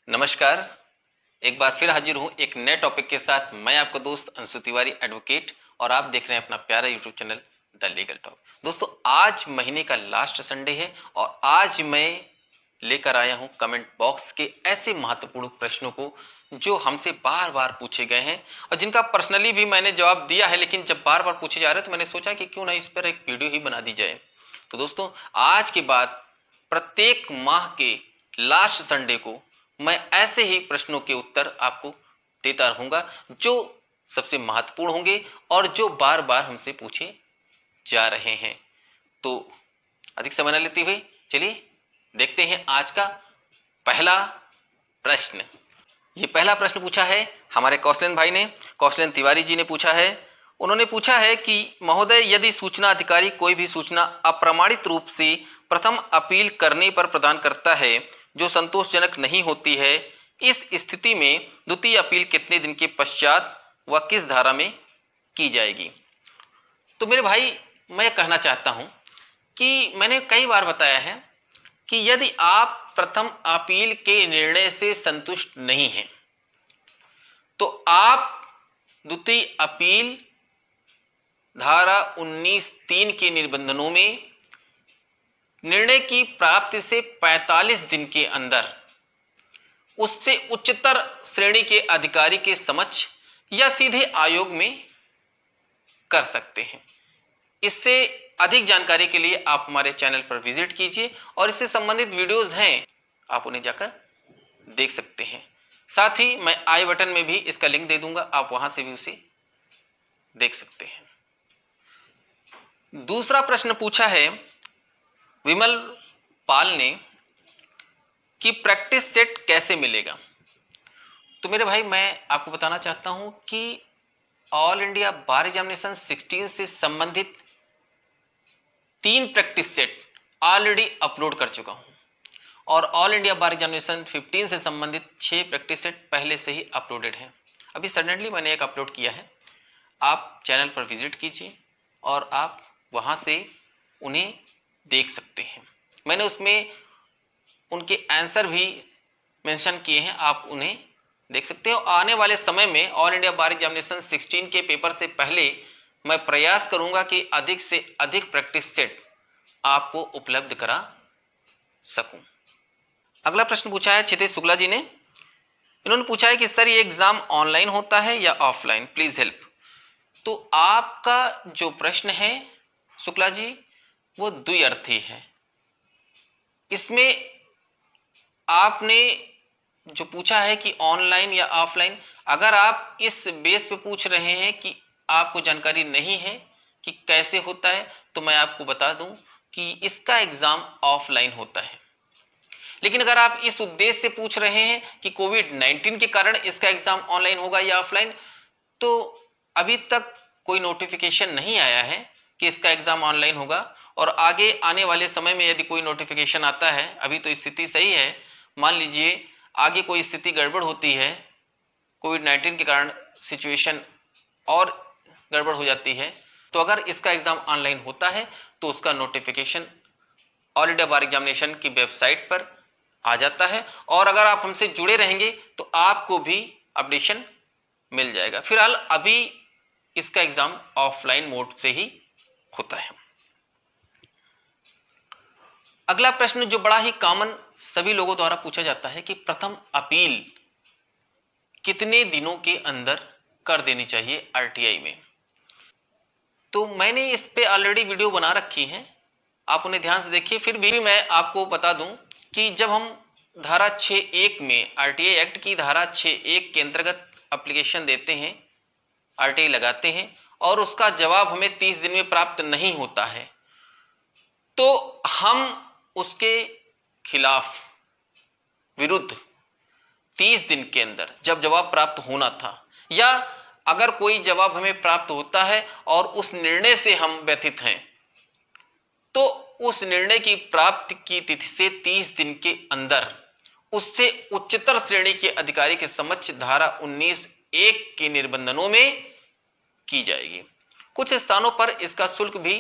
नमस्कार। एक बार फिर हाजिर हूँ एक नए टॉपिक के साथ। मैं आपका दोस्त अंशु तिवारी एडवोकेट और आप देख रहे हैं अपना प्यारा YouTube channel the legal talk. दोस्तों, आज महीने का लास्ट संडे है और आज मैं लेकर आया हूँ कमेंट बॉक्स के ऐसे महत्वपूर्ण प्रश्नों को जो हमसे बार बार पूछे गए हैं और जिनका पर्सनली भी मैंने जवाब दिया है, लेकिन जब बार बार पूछे जा रहे हैं तो मैंने सोचा कि क्यों ना इस पर एक वीडियो ही बना दी जाए। तो दोस्तों, आज के बाद प्रत्येक माह के लास्ट संडे को मैं ऐसे ही प्रश्नों के उत्तर आपको देता रहूंगा जो सबसे महत्वपूर्ण होंगे और जो बार बार हमसे पूछे जा रहे हैं। तो अधिक समय न लेते हुए चलिए देखते हैं आज का पहला प्रश्न। ये पहला प्रश्न पूछा है हमारे कौशलेन भाई ने, कौशलेन तिवारी जी ने पूछा है। उन्होंने पूछा है कि महोदय, यदि सूचना अधिकारी कोई भी सूचना अप्रमाणित रूप से प्रथम अपील करने पर प्रदान करता है जो संतोषजनक नहीं होती है, इस स्थिति में द्वितीय अपील कितने दिन के पश्चात व किस धारा में की जाएगी? तो मेरे भाई, मैं कहना चाहता हूं कि मैंने कई बार बताया है कि यदि आप प्रथम अपील के निर्णय से संतुष्ट नहीं हैं तो आप द्वितीय अपील धारा 19(3) के निबंधनों में निर्णय की प्राप्ति से 45 दिन के अंदर उससे उच्चतर श्रेणी के अधिकारी के समक्ष या सीधे आयोग में कर सकते हैं। इससे अधिक जानकारी के लिए आप हमारे चैनल पर विजिट कीजिए और इससे संबंधित वीडियोस हैं, आप उन्हें जाकर देख सकते हैं। साथ ही मैं आई बटन में भी इसका लिंक दे दूंगा, आप वहां से भी उसे देख सकते हैं। दूसरा प्रश्न पूछा है विमल पाल ने कि प्रैक्टिस सेट कैसे मिलेगा? तो मेरे भाई, मैं आपको बताना चाहता हूं कि ऑल इंडिया बार एग्जामिनेशन 16 से संबंधित 3 प्रैक्टिस सेट ऑलरेडी अपलोड कर चुका हूं और ऑल इंडिया बार एग्जामिनेशन 15 से संबंधित 6 प्रैक्टिस सेट पहले से ही अपलोडेड हैं। अभी सडनली मैंने एक अपलोड किया है, आप चैनल पर विजिट कीजिए और आप वहां से उन्हें देख सकते हैं। मैंने उसमें उनके आंसर भी मेंशन किए हैं, आप उन्हें देख सकते हो। आने वाले समय में ऑल इंडिया बार एग्जामिनेशन 16 के पेपर से पहले मैं प्रयास करूंगा कि अधिक से अधिक प्रैक्टिस सेट आपको उपलब्ध करा सकूं। अगला प्रश्न पूछा है क्षितेश शुक्ला जी ने। इन्होंने पूछा है कि सर, ये एग्जाम ऑनलाइन होता है या ऑफलाइन, प्लीज हेल्प। तो आपका जो प्रश्न है शुक्ला जी, वो द्विअर्थी है। इसमें आपने जो पूछा है कि ऑनलाइन या ऑफलाइन, अगर आप इस बेस पे पूछ रहे हैं कि आपको जानकारी नहीं है कि कैसे होता है, तो मैं आपको बता दूं कि इसका एग्जाम ऑफलाइन होता है। लेकिन अगर आप इस उद्देश्य से पूछ रहे हैं कि कोविड-19 के कारण इसका एग्जाम ऑनलाइन होगा या ऑफलाइन, तो अभी तक कोई नोटिफिकेशन नहीं आया है कि इसका एग्जाम ऑनलाइन होगा और आगे आने वाले समय में यदि कोई नोटिफिकेशन आता है, अभी तो स्थिति सही है, मान लीजिए आगे कोई स्थिति गड़बड़ होती है, कोविड-19 के कारण सिचुएशन और गड़बड़ हो जाती है, तो अगर इसका एग्जाम ऑनलाइन होता है तो उसका नोटिफिकेशन ऑल इंडिया बार एग्जामिनेशन की वेबसाइट पर आ जाता है और अगर आप हमसे जुड़े रहेंगे तो आपको भी अपडेशन मिल जाएगा। फिलहाल अभी इसका एग्जाम ऑफलाइन मोड से ही होता है। अगला प्रश्न जो बड़ा ही कॉमन सभी लोगों द्वारा पूछा जाता है कि प्रथम अपील कितने दिनों के अंदर कर देनी चाहिए आरटीआई में। तो मैंने इस पे ऑलरेडी वीडियो बना रखी है, आप उन्हें ध्यान से देखिए। फिर भी मैं आपको बता दूं कि जब हम धारा 6(1) में आरटीआई एक्ट की धारा 6(1) के अंतर्गत एप्लीकेशन देते हैं, आरटीआई लगाते हैं और उसका जवाब हमें 30 दिन में प्राप्त नहीं होता है, तो हम उसके खिलाफ विरुद्ध 30 दिन के अंदर जब जवाब प्राप्त होना था, या अगर कोई जवाब हमें प्राप्त होता है और उस निर्णय से हम व्यथित हैं, तो उस निर्णय की प्राप्ति की तिथि से 30 दिन के अंदर उससे उच्चतर श्रेणी के अधिकारी के समक्ष धारा 19(1) के निबंधनों में की जाएगी। कुछ स्थानों पर इसका शुल्क भी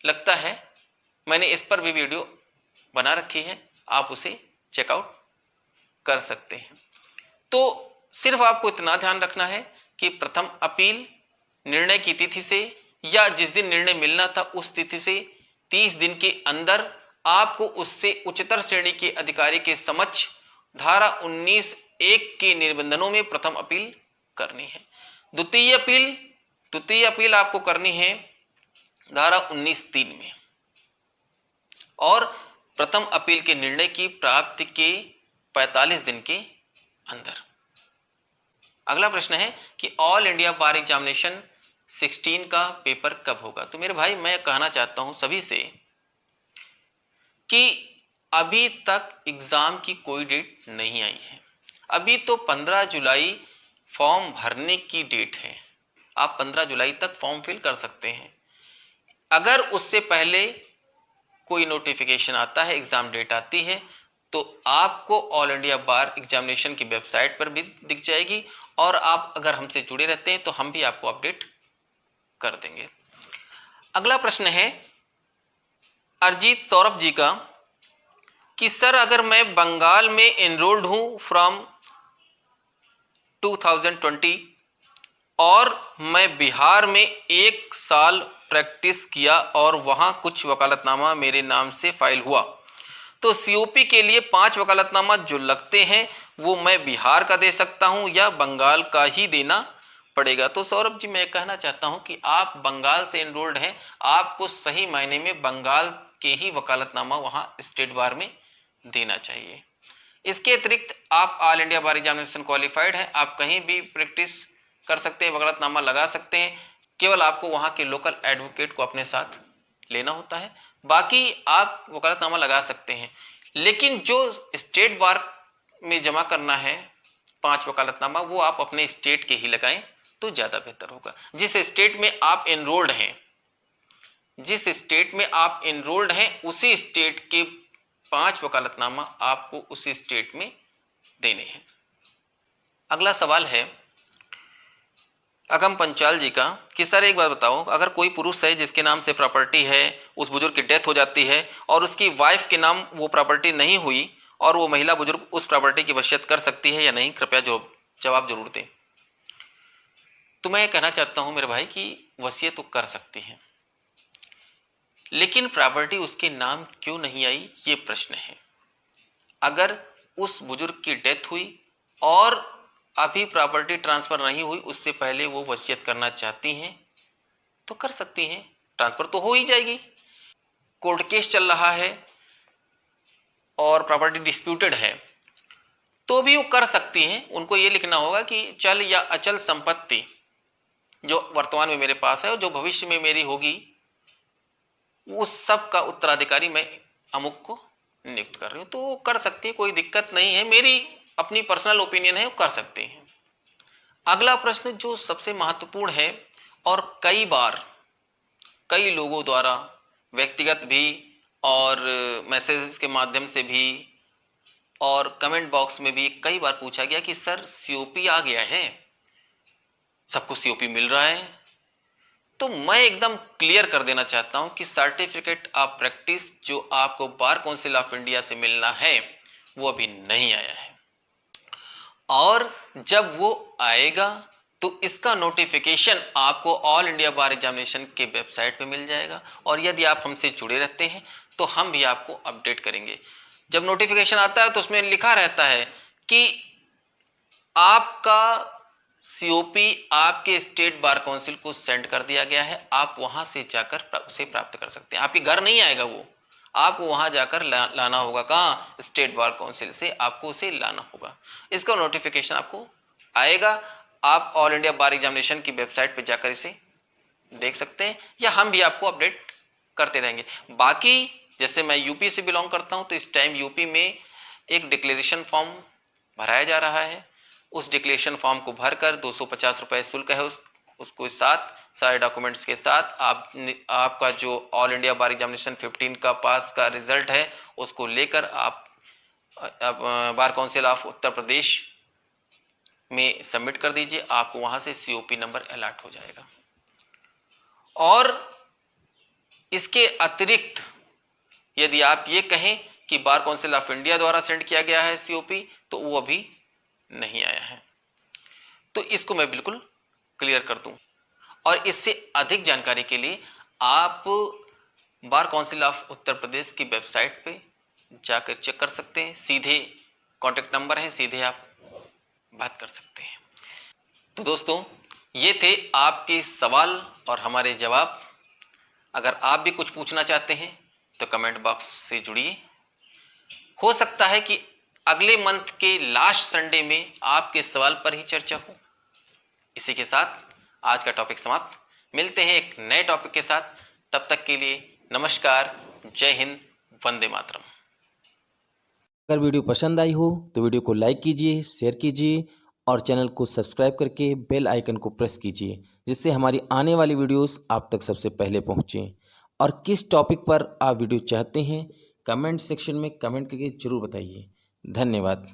लगता है, मैंने इस पर भी वीडियो बना रखी है, आप उसे चेकआउट कर सकते हैं। तो सिर्फ आपको इतना ध्यान रखना है कि प्रथम अपील निर्णय की तिथि से या जिस दिन निर्णय मिलना था उस तिथि से 30 दिन के अंदर आपको उससे उच्चतर श्रेणी के अधिकारी के समक्ष धारा 19(1) के निबंधनों में प्रथम अपील करनी है। द्वितीय अपील आपको करनी है धारा 19(3) में, और प्रथम अपील के निर्णय की प्राप्ति के 45 दिन के अंदर। अगला प्रश्न है कि ऑल इंडिया बार एग्जामिनेशन 16 का पेपर कब होगा। तो मेरे भाई मैं कहना चाहता हूं सभी से कि अभी तक एग्जाम की कोई डेट नहीं आई है। अभी तो 15 जुलाई फॉर्म भरने की डेट है। आप 15 जुलाई तक फॉर्म फिल कर सकते हैं। अगर उससे पहले कोई नोटिफिकेशन आता है, एग्जाम डेट आती है, तो आपको ऑल इंडिया बार एग्जामिनेशन की वेबसाइट पर भी दिख जाएगी, और आप अगर हमसे जुड़े रहते हैं तो हम भी आपको अपडेट कर देंगे। अगला प्रश्न है अरजीत सौरभ जी का कि सर अगर मैं बंगाल में एनरोल्ड हूं फ्रॉम 2020 और मैं बिहार में 1 साल प्रैक्टिस किया और वहां कुछ वकालतनामा मेरे नाम से फाइल हुआ, तो सीओपी के लिए 5 वकालतनामा जो लगते हैं वो मैं बिहार का दे सकता हूं या बंगाल का ही देना पड़ेगा। तो सौरभ जी मैं कहना चाहता हूं कि आप बंगाल से एनरोल्ड हैं, आपको सही मायने में बंगाल के ही वकालतनामा वहां स्टेट बार में देना चाहिए। इसके अतिरिक्त आप ऑल इंडिया बार एग्जामिनेशन क्वालिफाइड हैं, आप कहीं भी प्रैक्टिस कर सकते हैं, वकालतनामा लगा सकते हैं। केवल आपको वहां के लोकल एडवोकेट को अपने साथ लेना होता है, बाकी आप वकालतनामा लगा सकते हैं। लेकिन जो स्टेट बार में जमा करना है 5 वकालतनामा, वो आप अपने स्टेट के ही लगाएं तो ज्यादा बेहतर होगा। जिस स्टेट में आप एनरोल्ड हैं उसी स्टेट के 5 वकालतनामा आपको उसी स्टेट में देने हैं। अगला सवाल है अगम पंचाल जी का कि सर एक बात बताओ, अगर कोई पुरुष है जिसके नाम से प्रॉपर्टी है, उस बुजुर्ग की डेथ हो जाती है और उसकी वाइफ के नाम वो प्रॉपर्टी नहीं हुई और वो महिला बुजुर्ग उस प्रॉपर्टी की वसीयत कर सकती है या नहीं, कृपया जवाब जरूर दें। तो मैं कहना चाहता हूं मेरे भाई कि वसीयत तो कर सकती है, लेकिन प्रॉपर्टी उसके नाम क्यों नहीं आई ये प्रश्न है। अगर उस बुजुर्ग की डेथ हुई और अभी प्रॉपर्टी ट्रांसफर नहीं हुई, उससे पहले वो वसीयत करना चाहती हैं तो कर सकती हैं, ट्रांसफर तो हो ही जाएगी। कोर्ट केस चल रहा है और प्रॉपर्टी डिस्प्यूटेड है तो भी वो कर सकती हैं। उनको ये लिखना होगा कि चल या अचल संपत्ति जो वर्तमान में मेरे पास है और जो भविष्य में मेरी होगी, उस सब का उत्तराधिकारी मैं अमुक को नियुक्त कर रही हूं। तो वो कर सकती है, कोई दिक्कत नहीं है, मेरी अपनी पर्सनल ओपिनियन है, वो कर सकते हैं। अगला प्रश्न जो सबसे महत्वपूर्ण है और कई बार कई लोगों द्वारा व्यक्तिगत भी और मैसेजेस के माध्यम से भी और कमेंट बॉक्स में भी कई बार पूछा गया कि सर सीओपी आ गया है, सबको सीओपी मिल रहा है। तो मैं एकदम क्लियर कर देना चाहता हूं कि सर्टिफिकेट ऑफ प्रैक्टिस जो आपको बार काउंसिल ऑफ इंडिया से मिलना है वो अभी नहीं आया है, और जब वो आएगा तो इसका नोटिफिकेशन आपको ऑल इंडिया बार एग्जामिनेशन के वेबसाइट पे मिल जाएगा, और यदि आप हमसे जुड़े रहते हैं तो हम भी आपको अपडेट करेंगे। जब नोटिफिकेशन आता है तो उसमें लिखा रहता है कि आपका सीओपी आपके स्टेट बार काउंसिल को सेंड कर दिया गया है, आप वहां से जाकर उसे प्राप्त कर सकते हैं। आपके घर नहीं आएगा वो, आपको वहां जाकर लाना होगा। कहाँ? स्टेट बार काउंसिल से आपको उसे लाना होगा। इसका नोटिफिकेशन आपको आएगा, आप ऑल इंडिया बार एग्जामिनेशन की वेबसाइट पर जाकर इसे देख सकते हैं, या हम भी आपको अपडेट करते रहेंगे। बाकी जैसे मैं यूपी से बिलोंग करता हूं तो इस टाइम यूपी में एक डिक्लेरेशन फॉर्म भराया जा रहा है। उस डिक्लेरेशन फॉर्म को भरकर 250 रुपये शुल्क है, उसको साथ सारे डॉक्यूमेंट्स के साथ आपका जो ऑल इंडिया बार एग्जामिनेशन 15 का पास का रिजल्ट है उसको लेकर आप bar council of Uttar Pradesh में सबमिट कर दीजिए, आपको वहां से सीओपी नंबर अलॉट हो जाएगा। और इसके अतिरिक्त यदि आप ये कहें कि बार काउंसिल ऑफ इंडिया द्वारा सेंड किया गया है सीओपी, तो वो अभी नहीं आया है। तो इसको मैं बिल्कुल क्लियर कर दूं। और इससे अधिक जानकारी के लिए आप bar council of Uttar Pradesh की वेबसाइट पे जाकर चेक कर सकते हैं। सीधे कॉन्टेक्ट नंबर है, सीधे आप बात कर सकते हैं। तो दोस्तों, ये थे आपके सवाल और हमारे जवाब। अगर आप भी कुछ पूछना चाहते हैं तो कमेंट बॉक्स से जुड़िए। हो सकता है कि अगले मंथ के लास्ट संडे में आपके सवाल पर ही चर्चा हो। इसी के साथ आज का टॉपिक समाप्त। मिलते हैं एक नए टॉपिक के साथ। तब तक के लिए नमस्कार, जय हिंद, वंदे मातरम। अगर वीडियो पसंद आई हो तो वीडियो को लाइक कीजिए, शेयर कीजिए और चैनल को सब्सक्राइब करके बेल आइकन को प्रेस कीजिए, जिससे हमारी आने वाली वीडियोस आप तक सबसे पहले पहुंचें। और किस टॉपिक पर आप वीडियो चाहते हैं, कमेंट सेक्शन में कमेंट करके जरूर बताइए। धन्यवाद।